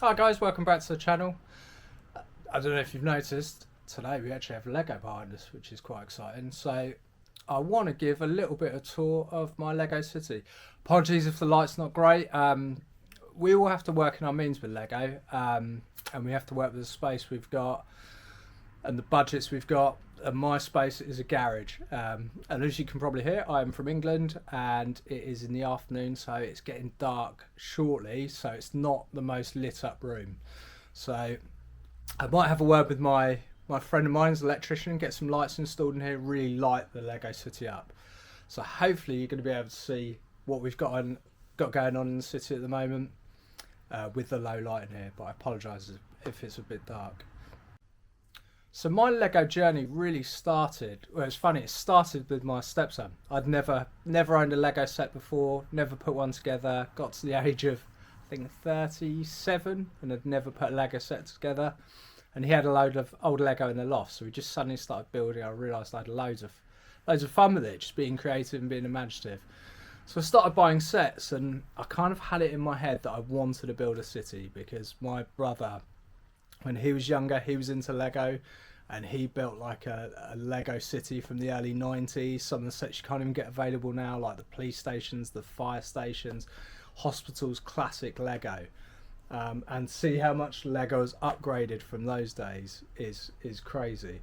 Hi guys, welcome back to the channel. I don't know if you've noticed, today we actually have Lego behind us, which is quite exciting. So I want to give a little bit of tour of my Lego city. Apologies if the light's not great. We all have to work in our means with Lego, and we have to work with the space we've got and the budgets we've got. And my space is a garage, and as you can probably hear, I am from England and it is in the afternoon, so it's getting dark shortly, so it's not the most lit up room. So I might have a word with my friend of mine, who's an electrician, get some lights installed in here, really light the Lego city up. So hopefully you're going to be able to see what we've got going on in the city at the moment, with the low light in here, but I apologise if it's a bit dark. So my Lego journey really started, well, it's funny, it started with my stepson. I'd never owned a Lego set before, never put one together, got to the age of, I think, 37, and had never put a Lego set together. And he had a load of old Lego in the loft, so we just suddenly started building. I realised I had loads of fun with it, just being creative and being imaginative. So I started buying sets, and I kind of had it in my head that I wanted to build a city, because my brother, when he was younger, he was into Lego, and he built like a Lego city from the early 90s. Some of the sets you can't even get available now, like the police stations, the fire stations, hospitals, classic Lego. And see how much Lego has upgraded from those days is crazy.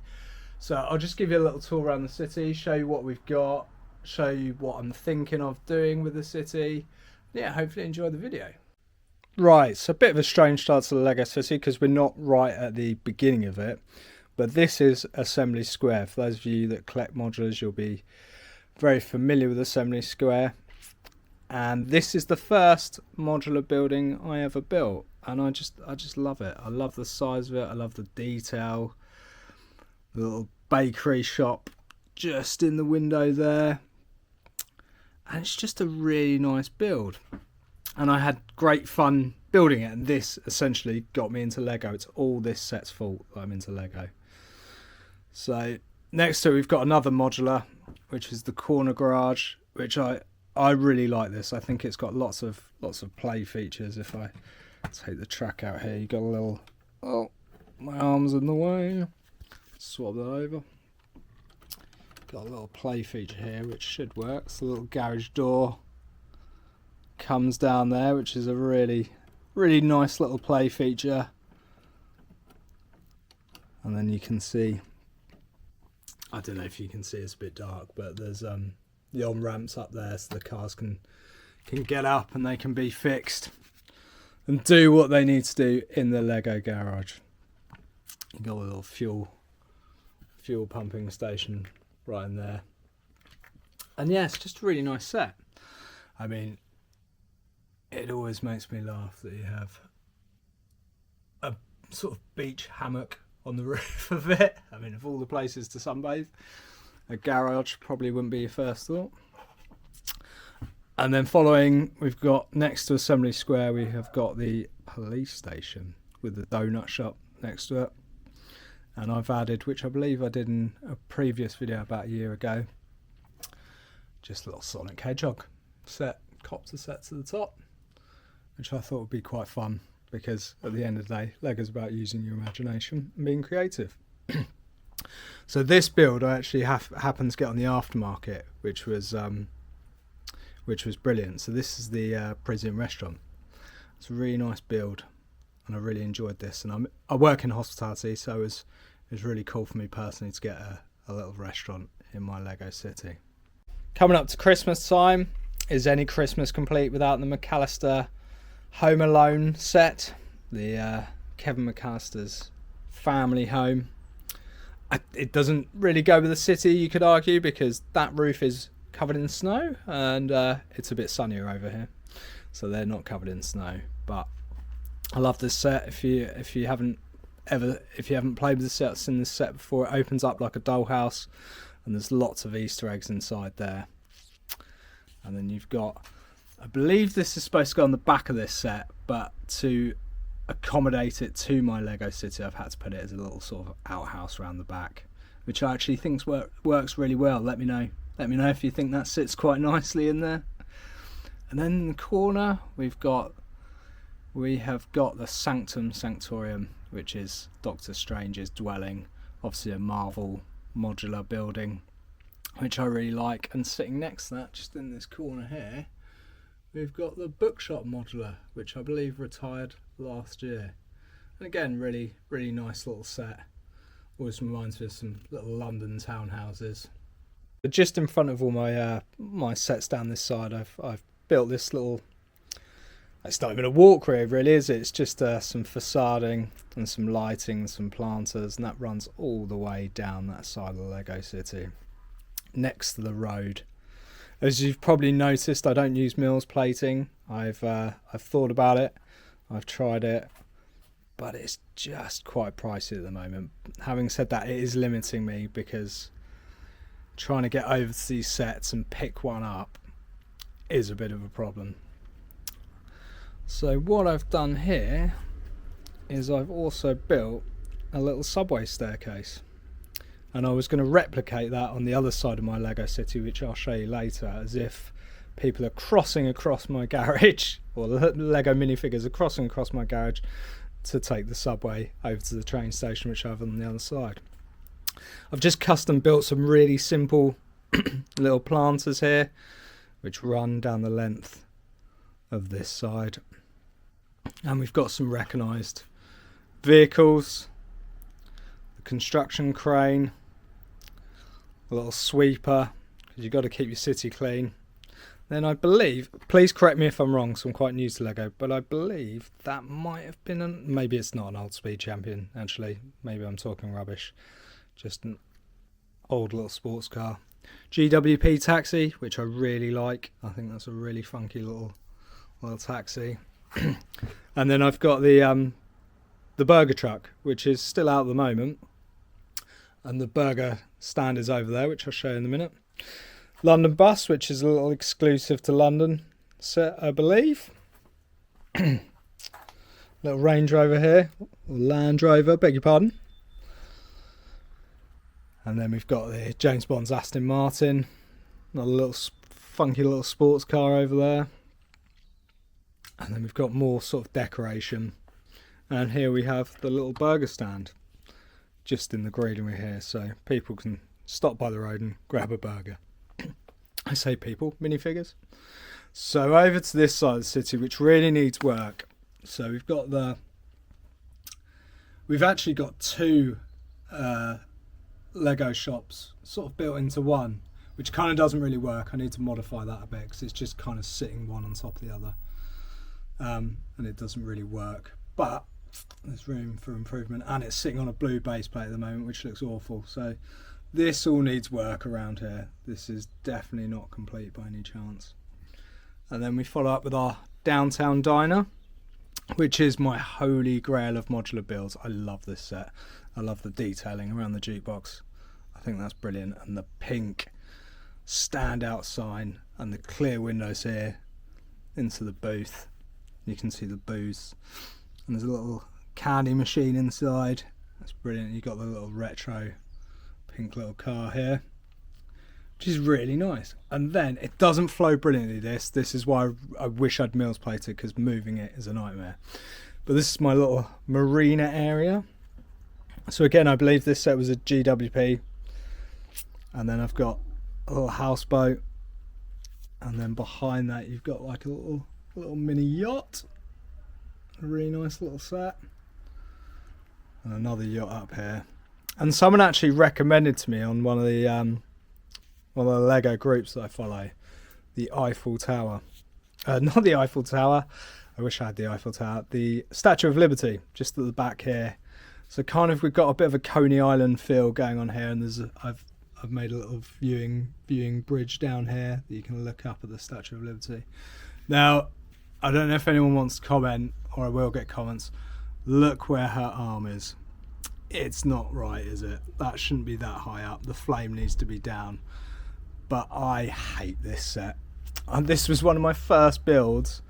So I'll just give you a little tour around the city, show you what we've got, show you what I'm thinking of doing with the city. Yeah, hopefully enjoy the video. Right, so a bit of a strange start to the Lego city because we're not right at the beginning of it. But this is Assembly Square. For those of you that collect modulars, you'll be very familiar with Assembly Square. And this is the first modular building I ever built, and I just love it. I love the size of it. I love the detail. The little bakery shop just in the window there, and it's just a really nice build. And I had great fun building it, and this essentially got me into Lego. It's all this set's fault that I'm into Lego. So next to it, we've got another modular, which is the corner garage, which I really like this. I think it's got lots of play features. If I take the track out here, you got a little, oh, my arm's in the way. Swap that over. Got a little play feature here, which should work. It's a little garage door comes down there, which is a really nice little play feature. And then you can see, I don't know if you can see, it's a bit dark, but there's the on-ramps up there, so the cars can get up and they can be fixed and do what they need to do in the Lego garage. You got a little fuel pumping station right in there, and yeah, it's just a really nice set. I mean, it always makes me laugh that you have a sort of beach hammock on the roof of it. I mean, of all the places to sunbathe, a garage probably wouldn't be your first thought. And then following, we've got next to Assembly Square, we have got the police station with the donut shop next to it. And I've added, which I believe I did in a previous video about a year ago, just a little Sonic Hedgehog set, copter set to the top, which I thought would be quite fun, because at the end of the day, Lego's about using your imagination and being creative. So this build I actually happened to get on the aftermarket, which was brilliant. So this is the Prison Restaurant. It's a really nice build, and I really enjoyed this. And I work in hospitality, so it was really cool for me personally to get a little restaurant in my Lego city. Coming up to Christmas time, is any Christmas complete without the McAllister Home Alone set? The Kevin McAllister's family home. It doesn't really go with the city, you could argue, because that roof is covered in snow, and it's a bit sunnier over here, so they're not covered in snow. But I love this set. If you haven't played with the set, seen this set before, it opens up like a dollhouse, and there's lots of Easter eggs inside there. And then you've got, I believe this is supposed to go on the back of this set, but to accommodate it to my Lego city, I've had to put it as a little sort of outhouse around the back, which I actually think works really well. Let me know if you think that sits quite nicely in there. And then in the corner, we've got we have got the Sanctum Sanctorium, which is Doctor Strange's dwelling, obviously a Marvel modular building, which I really like. And sitting next to that, just in this corner here, we've got the Bookshop modular, which I believe retired last year. And again, really nice little set. Always reminds me of some little London townhouses. But just in front of all my my sets down this side, I've built this little. It's not even a walkway, really, is it? It's just some facading and some lighting, and some planters, and that runs all the way down that side of the Lego City, next to the road. As you've probably noticed, I don't use Mills plating. I've thought about it, I've tried it, but it's just quite pricey at the moment. Having said that, it is limiting me, because trying to get over to these sets and pick one up is a bit of a problem. So what I've done here is I've also built a little subway staircase, and I was going to replicate that on the other side of my Lego City, which I'll show you later, as if people are crossing across my garage, or the Lego minifigures are crossing across my garage to take the subway over to the train station, which I have on the other side. I've just custom built some really simple little planters here, which run down the length of this side. And we've got some recognised vehicles, the construction crane, a little sweeper, because you've got to keep your city clean. Then I believe, please correct me if I'm wrong, so I'm quite new to Lego, but I believe that might have been maybe it's not an old Speed Champion, actually. Maybe I'm talking rubbish. Just an old little sports car. GWP taxi, which I really like. I think that's a really funky little taxi. And then I've got the burger truck, which is still out at the moment, and the burger stand is over there, which I'll show you in a minute. London bus, which is a little exclusive to London set, I believe. Little Range Rover here, or Land Rover, beg your pardon. And then we've got the James Bond's Aston Martin, another little funky little sports car over there. And then we've got more sort of decoration. And here we have the little burger stand, just in the greenery here, so people can stop by the road and grab a burger. I say people, minifigures. So over to this side of the city, which really needs work. So we've actually got two Lego shops sort of built into one, which kind of doesn't really work. I need to modify that a bit, because it's just kind of sitting one on top of the other, and it doesn't really work, but there's room for improvement. And it's sitting on a blue base plate at the moment, which looks awful. So this all needs work around here. This is definitely not complete by any chance. And then we follow up with our downtown diner, which is my holy grail of modular builds. I love this set. I love the detailing around the jukebox. I think that's brilliant. And the pink standout sign and the clear windows here into the booth. You can see the booze. And there's a little candy machine inside. That's brilliant. You've got the little retro pink little car here, which is really nice. And then it doesn't flow brilliantly, this is why I wish I'd Mills plated, because moving it is a nightmare. But this is my little marina area. So again, I believe this set was a GWP. And then I've got a little houseboat, and then behind that you've got like a little mini yacht. A really nice little set. And another yacht up here. And someone actually recommended to me on one of the Lego groups that I follow, the Eiffel Tower. Not the Eiffel Tower. I wish I had the Eiffel Tower. The Statue of Liberty, just at the back here. So kind of we've got a bit of a Coney Island feel going on here, and I've made a little viewing bridge down here that you can look up at the Statue of Liberty. Now, I don't know if anyone wants to comment, or I will get comments. Look where her arm is. It's not right, is it? That shouldn't be that high up. The flame needs to be down. But I hate this set. And this was one of my first builds,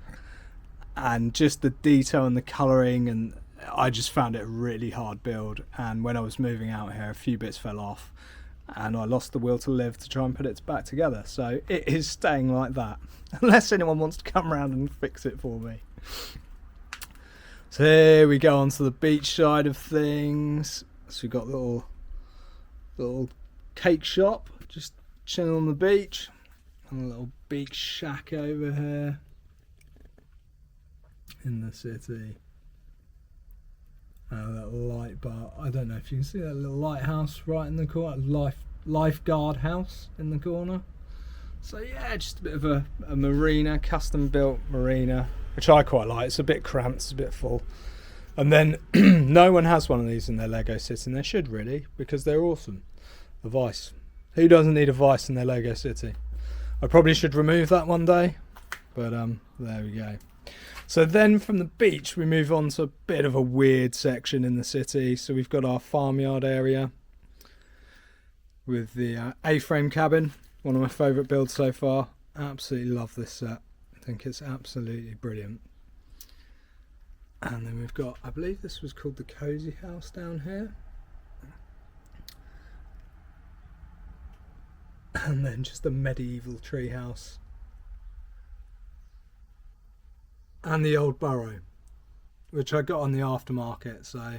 and just the detail and the colouring, and I just found it a really hard build. And when I was moving out here, a few bits fell off, and I lost the will to live to try and put it back together. So it is staying like that, unless anyone wants to come around and fix it for me. So here we go onto the beach side of things. So we've got little cake shop, just chilling on the beach, and a little beach shack over here in the city. And a little light bar. I don't know if you can see that little lighthouse right in the corner, lifeguard house in the corner. So yeah, just a bit of a marina, custom built marina, which I quite like. It's a bit cramped, it's a bit full. And then no one has one of these in their Lego City, and they should really, because they're awesome. A Vice. Who doesn't need a Vice in their Lego City? I probably should remove that one day, but there we go. So then from the beach we move on to a bit of a weird section in the city. So we've got our farmyard area with the A-frame cabin. One of my favourite builds so far. Absolutely love this set. I think it's absolutely brilliant. And then we've got, I believe this was called the Cozy House down here. And then just a medieval tree house. And the old burrow, which I got on the aftermarket. So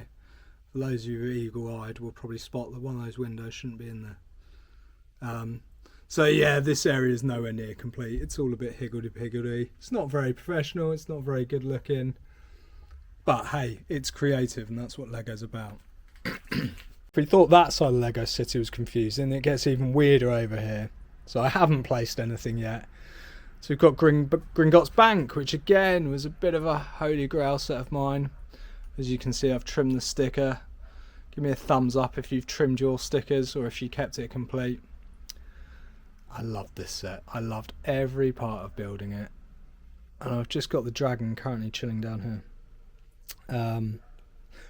for those of you who are eagle-eyed will probably spot that one of those windows shouldn't be in there. So yeah, this area is nowhere near complete. It's all a bit higgledy-piggledy. It's not very professional, it's not very good looking. But hey, it's creative, and that's what Lego's about. If we thought that side of Lego City was confusing, it gets even weirder over here. So I haven't placed anything yet. So we've got Gringotts Bank, which again was a bit of a holy grail set of mine. As you can see, I've trimmed the sticker. Give me a thumbs up if you've trimmed your stickers or if you kept it complete. I loved this set. I loved every part of building it. And I've just got the dragon currently chilling down here.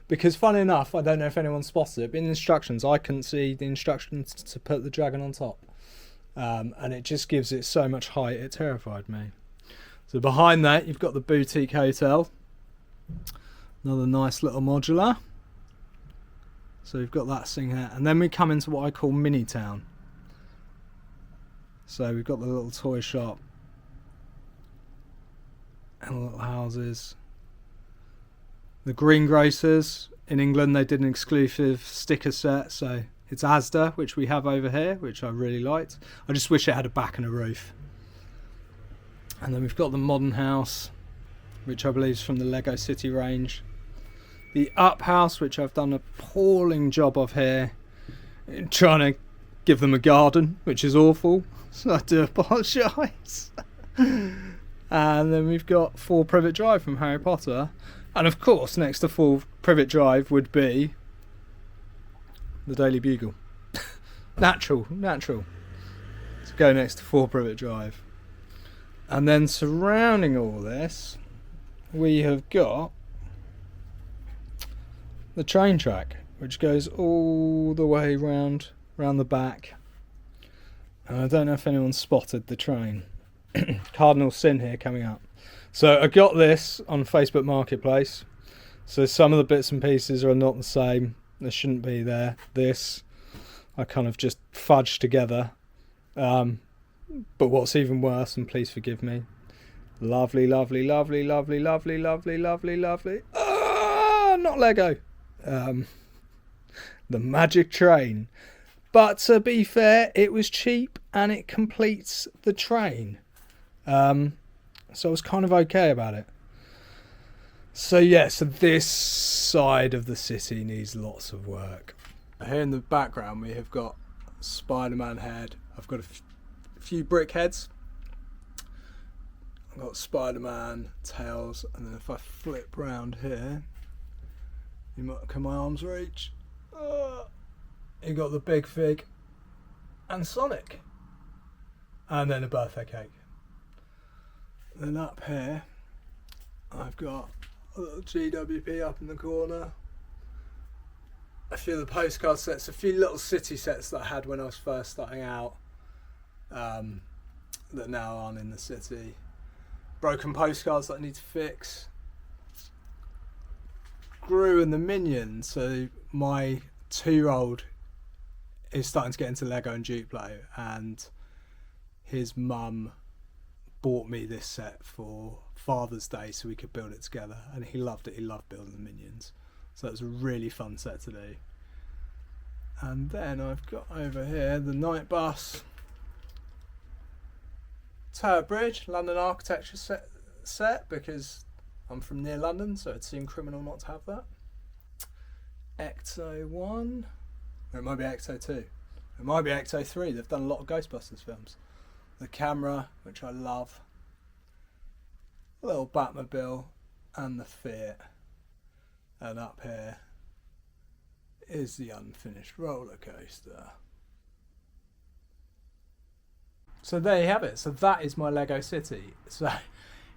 Because funny enough, I don't know if anyone spotted it, but in the instructions I couldn't see the instructions to put the dragon on top. And it just gives it so much height, it terrified me. So behind that you've got the boutique hotel. Another nice little modular. So you've got that thing here. And then we come into what I call mini town. So we've got the little toy shop. And the little houses. The greengrocers in England, they did an exclusive sticker set, so it's Asda, which we have over here, which I really liked. I just wish it had a back and a roof. And then we've got the modern house, which I believe is from the Lego City range. The up house, which I've done an appalling job of here, trying to give them a garden, which is awful, so I do apologise. And then we've got 4 Privet Drive from Harry Potter. And of course, next to 4 Privet Drive would be the Daily Bugle. Natural. To go next to 4 Privet Drive. And then surrounding all this, we have got the train track, which goes all the way round the back. And I don't know if anyone spotted the train. Cardinal Sin here coming up. So I got this on Facebook Marketplace. So some of the bits and pieces are not the same. They shouldn't be there. This I kind of just fudged together. But what's even worse, and please forgive me, lovely. Ah, not Lego. The Magic Train. But to be fair, it was cheap and it completes the train. So I was kind of okay about it. So yeah, so this side of the city needs lots of work. Here in the background we have got Spider-Man head. I've got a few brick heads. I've got Spider-Man, Tails, and then if I flip round here, can my arms reach? You got the Big Fig and Sonic. And then a birthday cake. Then up here, I've got a little GWP up in the corner. A few of the postcard sets, a few little city sets that I had when I was first starting out, that now aren't in the city. Broken postcards that I need to fix. Gru and the Minions, so my 2-year-old is starting to get into Lego and Duplo, and his mum bought me this set for Father's Day so we could build it together, and he loved it. He loved building the Minions, so it was a really fun set to do. And then I've got over here the Night Bus, Tower Bridge, London architecture set because I'm from near London, so it seemed criminal not to have that. Ecto 1, or it might be Ecto 2, it might be Ecto 3. They've done a lot of Ghostbusters films. The camera, which I love, a little Batmobile, and the Fiat. And up here is the unfinished roller coaster. So there you have it. So that is my Lego City. So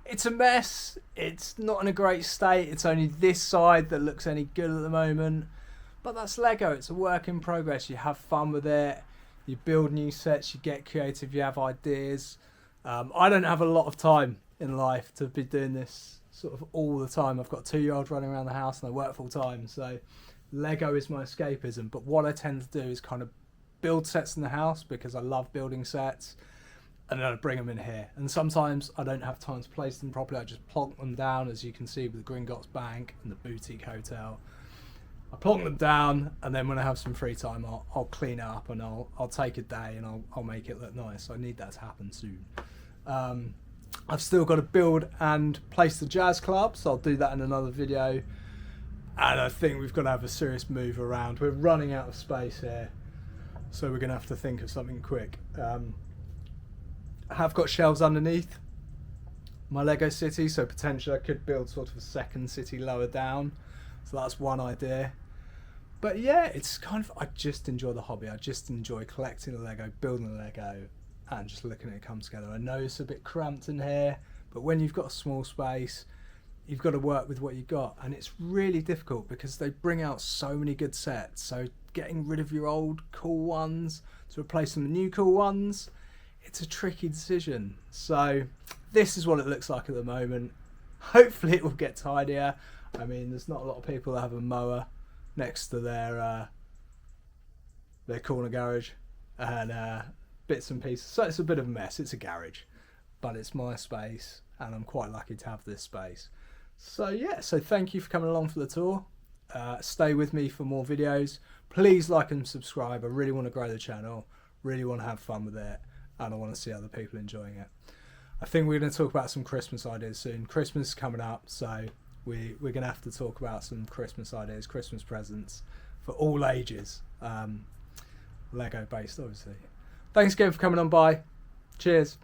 it's a mess. It's not in a great state. It's only this side that looks any good at the moment. But that's Lego. It's a work in progress. You have fun with it. You build new sets. You get creative. You have ideas. I don't have a lot of time in life to be doing this sort of all the time. I've got a 2-year-old running around the house and I work full time. So Lego is my escapism. But what I tend to do is kind of build sets in the house because I love building sets. And then I bring them in here. And sometimes I don't have time to place them properly. I just plonk them down, as you can see with the Gringotts Bank and the Boutique Hotel. I plonk them down, and then when I have some free time, I'll clean it up and I'll take a day and I'll make it look nice. So I need that to happen soon. I've still got to build and place the jazz club, so I'll do that in another video. And I think we've got to have a serious move around. We're running out of space here, so we're going to have to think of something quick. I have got shelves underneath my Lego city, so potentially I could build sort of a second city lower down. So that's one idea. But yeah, it's kind of, I just enjoy the hobby. I just enjoy collecting the Lego, building the Lego, and just looking at it come together. I know it's a bit cramped in here, but when you've got a small space, you've got to work with what you've got. And it's really difficult because they bring out so many good sets. So getting rid of your old cool ones to replace them with new cool ones, it's a tricky decision. So this is what it looks like at the moment. Hopefully it will get tidier. I mean, there's not a lot of people that have a mower next to their corner garage and bits and pieces. So it's a bit of a mess. It's a garage, but it's my space and I'm quite lucky to have this space. So yeah, so thank you for coming along for the tour. Stay with me for more videos. Please like and subscribe. I really want to grow the channel, really want to have fun with it, and I want to see other people enjoying it. I think we're going to talk about some Christmas ideas soon. Christmas is coming up, so we're going to have to talk about some Christmas ideas, Christmas presents for all ages. Lego based, obviously. Thanks again for coming on by. Cheers.